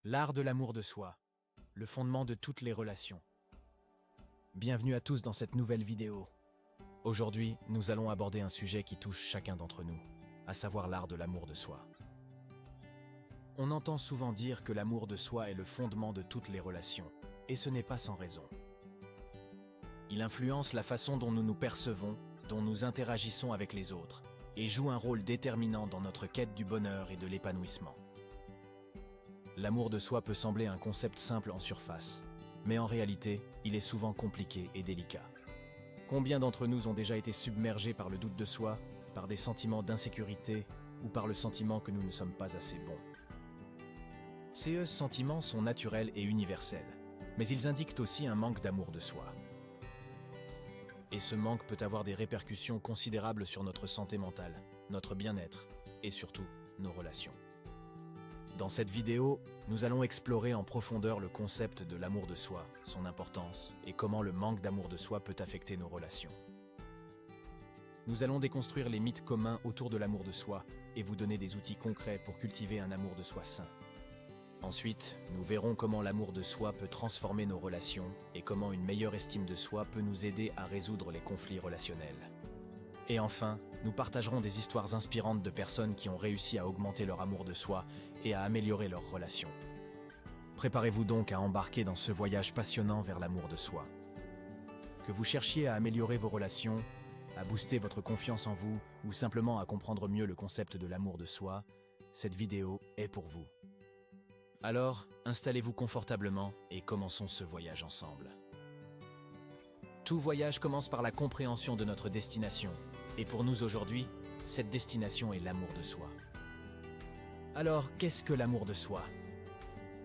L'art de l'amour de soi, le fondement de toutes les relations. Bienvenue à tous dans cette nouvelle vidéo. Aujourd'hui, nous allons aborder un sujet qui touche chacun d'entre nous, à savoir l'art de l'amour de soi. On entend souvent dire que l'amour de soi est le fondement de toutes les relations, et ce n'est pas sans raison. Il influence la façon dont nous nous percevons, dont nous interagissons avec les autres, et joue un rôle déterminant dans notre quête du bonheur et de l'épanouissement. L'amour de soi peut sembler un concept simple en surface, mais en réalité, il est souvent compliqué et délicat. Combien d'entre nous ont déjà été submergés par le doute de soi, par des sentiments d'insécurité ou par le sentiment que nous ne sommes pas assez bons? Ces sentiments sont naturels et universels, mais ils indiquent aussi un manque d'amour de soi. Et ce manque peut avoir des répercussions considérables sur notre santé mentale, notre bien-être et surtout nos relations. Dans cette vidéo, nous allons explorer en profondeur le concept de l'amour de soi, son importance et comment le manque d'amour de soi peut affecter nos relations. Nous allons déconstruire les mythes communs autour de l'amour de soi et vous donner des outils concrets pour cultiver un amour de soi sain. Ensuite, nous verrons comment l'amour de soi peut transformer nos relations et comment une meilleure estime de soi peut nous aider à résoudre les conflits relationnels. Et enfin, nous partagerons des histoires inspirantes de personnes qui ont réussi à augmenter leur amour de soi et à améliorer leurs relations. Préparez-vous donc à embarquer dans ce voyage passionnant vers l'amour de soi. Que vous cherchiez à améliorer vos relations, à booster votre confiance en vous ou simplement à comprendre mieux le concept de l'amour de soi, cette vidéo est pour vous. Alors, installez-vous confortablement et commençons ce voyage ensemble. Tout voyage commence par la compréhension de notre destination. Et pour nous aujourd'hui, cette destination est l'amour de soi. Alors, qu'est-ce que l'amour de soi?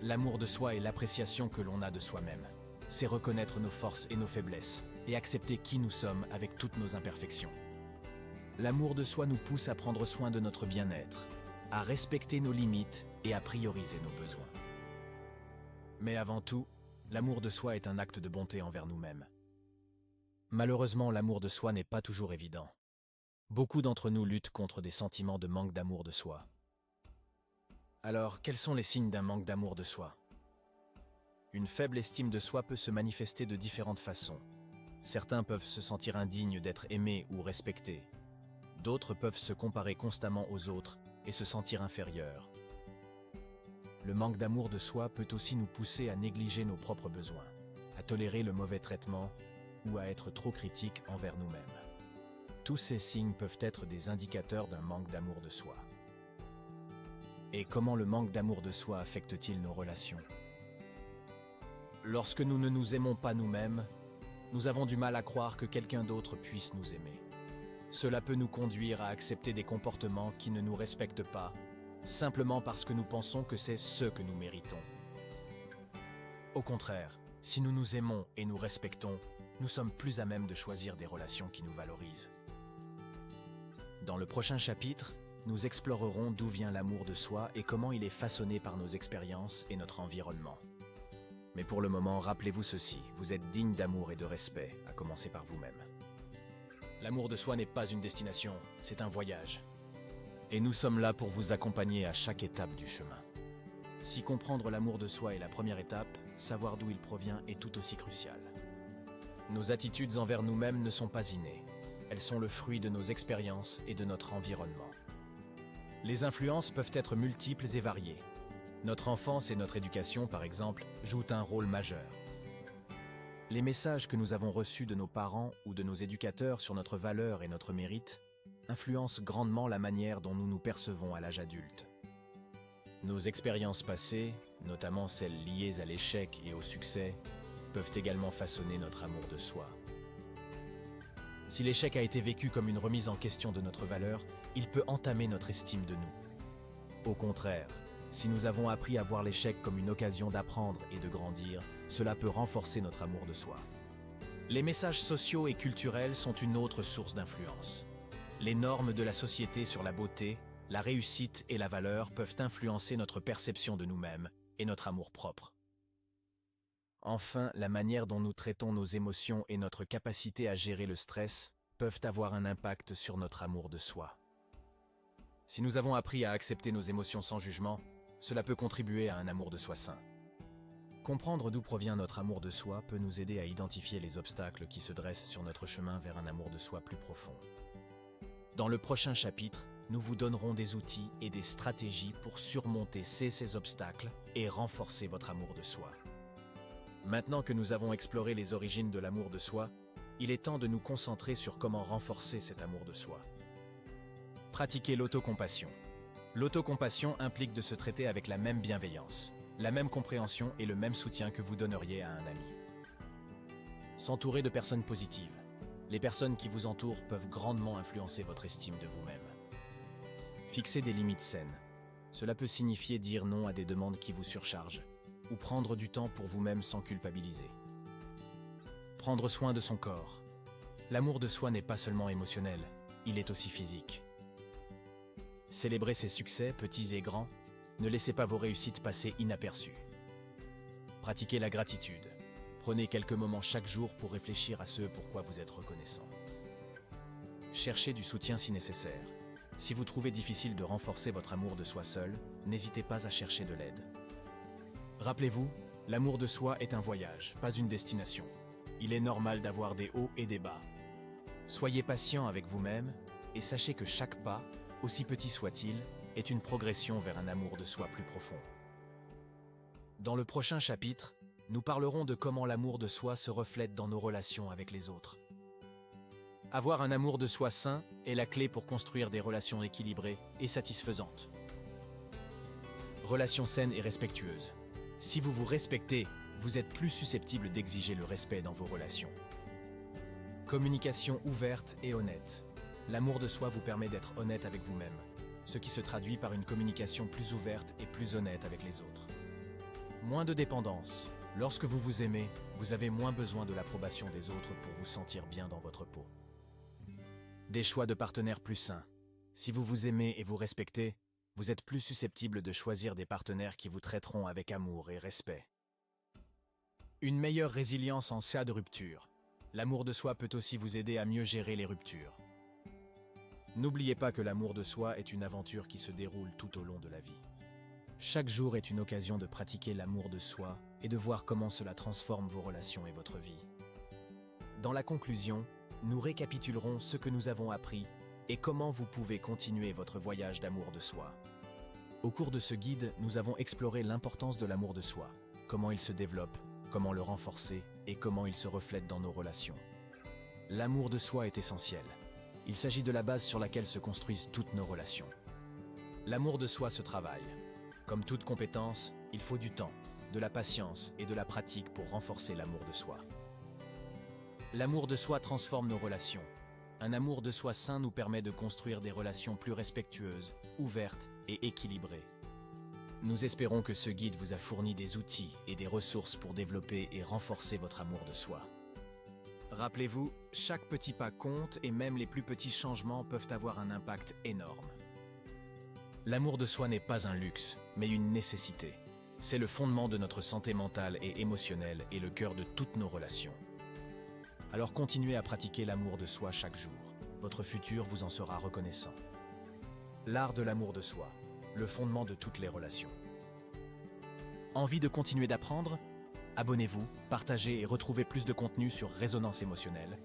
L'amour de soi est l'appréciation que l'on a de soi-même. C'est reconnaître nos forces et nos faiblesses, et accepter qui nous sommes avec toutes nos imperfections. L'amour de soi nous pousse à prendre soin de notre bien-être, à respecter nos limites et à prioriser nos besoins. Mais avant tout, l'amour de soi est un acte de bonté envers nous-mêmes. Malheureusement, l'amour de soi n'est pas toujours évident. Beaucoup d'entre nous luttent contre des sentiments de manque d'amour de soi. Alors, quels sont les signes d'un manque d'amour de soi? Une faible estime de soi peut se manifester de différentes façons. Certains peuvent se sentir indignes d'être aimés ou respectés. D'autres peuvent se comparer constamment aux autres et se sentir inférieurs. Le manque d'amour de soi peut aussi nous pousser à négliger nos propres besoins, à tolérer le mauvais traitement ou à être trop critiques envers nous-mêmes. Tous ces signes peuvent être des indicateurs d'un manque d'amour de soi. Et comment le manque d'amour de soi affecte-t-il nos relations? Lorsque nous ne nous aimons pas nous-mêmes, nous avons du mal à croire que quelqu'un d'autre puisse nous aimer. Cela peut nous conduire à accepter des comportements qui ne nous respectent pas, simplement parce que nous pensons que c'est ce que nous méritons. Au contraire, si nous nous aimons et nous respectons, nous sommes plus à même de choisir des relations qui nous valorisent. Dans le prochain chapitre, nous explorerons d'où vient l'amour de soi et comment il est façonné par nos expériences et notre environnement. Mais pour le moment, rappelez-vous ceci, vous êtes digne d'amour et de respect, à commencer par vous-même. L'amour de soi n'est pas une destination, c'est un voyage. Et nous sommes là pour vous accompagner à chaque étape du chemin. Si comprendre l'amour de soi est la première étape, savoir d'où il provient est tout aussi crucial. Nos attitudes envers nous-mêmes ne sont pas innées. Elles sont le fruit de nos expériences et de notre environnement. Les influences peuvent être multiples et variées. Notre enfance et notre éducation, par exemple, jouent un rôle majeur. Les messages que nous avons reçus de nos parents ou de nos éducateurs sur notre valeur et notre mérite influencent grandement la manière dont nous nous percevons à l'âge adulte. Nos expériences passées, notamment celles liées à l'échec et au succès, peuvent également façonner notre amour de soi. Si l'échec a été vécu comme une remise en question de notre valeur, il peut entamer notre estime de nous. Au contraire, si nous avons appris à voir l'échec comme une occasion d'apprendre et de grandir, cela peut renforcer notre amour de soi. Les messages sociaux et culturels sont une autre source d'influence. Les normes de la société sur la beauté, la réussite et la valeur peuvent influencer notre perception de nous-mêmes et notre amour-propre. Enfin, la manière dont nous traitons nos émotions et notre capacité à gérer le stress peuvent avoir un impact sur notre amour de soi. Si nous avons appris à accepter nos émotions sans jugement, cela peut contribuer à un amour de soi sain. Comprendre d'où provient notre amour de soi peut nous aider à identifier les obstacles qui se dressent sur notre chemin vers un amour de soi plus profond. Dans le prochain chapitre, nous vous donnerons des outils et des stratégies pour surmonter ces obstacles et renforcer votre amour de soi. Maintenant que nous avons exploré les origines de l'amour de soi, il est temps de nous concentrer sur comment renforcer cet amour de soi. Pratiquer l'autocompassion. L'autocompassion implique de se traiter avec la même bienveillance, la même compréhension et le même soutien que vous donneriez à un ami. S'entourer de personnes positives. Les personnes qui vous entourent peuvent grandement influencer votre estime de vous-même. Fixer des limites saines. Cela peut signifier dire non à des demandes qui vous surchargent, ou prendre du temps pour vous-même sans culpabiliser. Prendre soin de son corps. L'amour de soi n'est pas seulement émotionnel, il est aussi physique. Célébrez ses succès, petits et grands. Ne laissez pas vos réussites passer inaperçues. Pratiquez la gratitude. Prenez quelques moments chaque jour pour réfléchir à ce pourquoi vous êtes reconnaissant. Cherchez du soutien si nécessaire. Si vous trouvez difficile de renforcer votre amour de soi seul, n'hésitez pas à chercher de l'aide. Rappelez-vous, l'amour de soi est un voyage, pas une destination. Il est normal d'avoir des hauts et des bas. Soyez patient avec vous-même et sachez que chaque pas, aussi petit soit-il, est une progression vers un amour de soi plus profond. Dans le prochain chapitre, nous parlerons de comment l'amour de soi se reflète dans nos relations avec les autres. Avoir un amour de soi sain est la clé pour construire des relations équilibrées et satisfaisantes. Relations saines et respectueuses. Si vous vous respectez, vous êtes plus susceptible d'exiger le respect dans vos relations. Communication ouverte et honnête. L'amour de soi vous permet d'être honnête avec vous-même, ce qui se traduit par une communication plus ouverte et plus honnête avec les autres. Moins de dépendance. Lorsque vous vous aimez, vous avez moins besoin de l'approbation des autres pour vous sentir bien dans votre peau. Des choix de partenaires plus sains. Si vous vous aimez et vous respectez, vous êtes plus susceptible de choisir des partenaires qui vous traiteront avec amour et respect. Une meilleure résilience en cas de rupture. L'amour de soi peut aussi vous aider à mieux gérer les ruptures. N'oubliez pas que l'amour de soi est une aventure qui se déroule tout au long de la vie. Chaque jour est une occasion de pratiquer l'amour de soi et de voir comment cela transforme vos relations et votre vie. Dans la conclusion, nous récapitulerons ce que nous avons appris et comment vous pouvez continuer votre voyage d'amour de soi. Au cours de ce guide, nous avons exploré l'importance de l'amour de soi, comment il se développe, comment le renforcer et comment il se reflète dans nos relations. L'amour de soi est essentiel. Il s'agit de la base sur laquelle se construisent toutes nos relations. L'amour de soi se travaille. Comme toute compétence, il faut du temps, de la patience et de la pratique pour renforcer l'amour de soi. L'amour de soi transforme nos relations. Un amour de soi sain nous permet de construire des relations plus respectueuses, ouvertes et équilibrées. Nous espérons que ce guide vous a fourni des outils et des ressources pour développer et renforcer votre amour de soi. Rappelez-vous, chaque petit pas compte et même les plus petits changements peuvent avoir un impact énorme. L'amour de soi n'est pas un luxe, mais une nécessité. C'est le fondement de notre santé mentale et émotionnelle et le cœur de toutes nos relations. Alors continuez à pratiquer l'amour de soi chaque jour. Votre futur vous en sera reconnaissant. L'art de l'amour de soi, le fondement de toutes les relations. Envie de continuer d'apprendre ? Abonnez-vous, partagez et retrouvez plus de contenu sur Résonance émotionnelle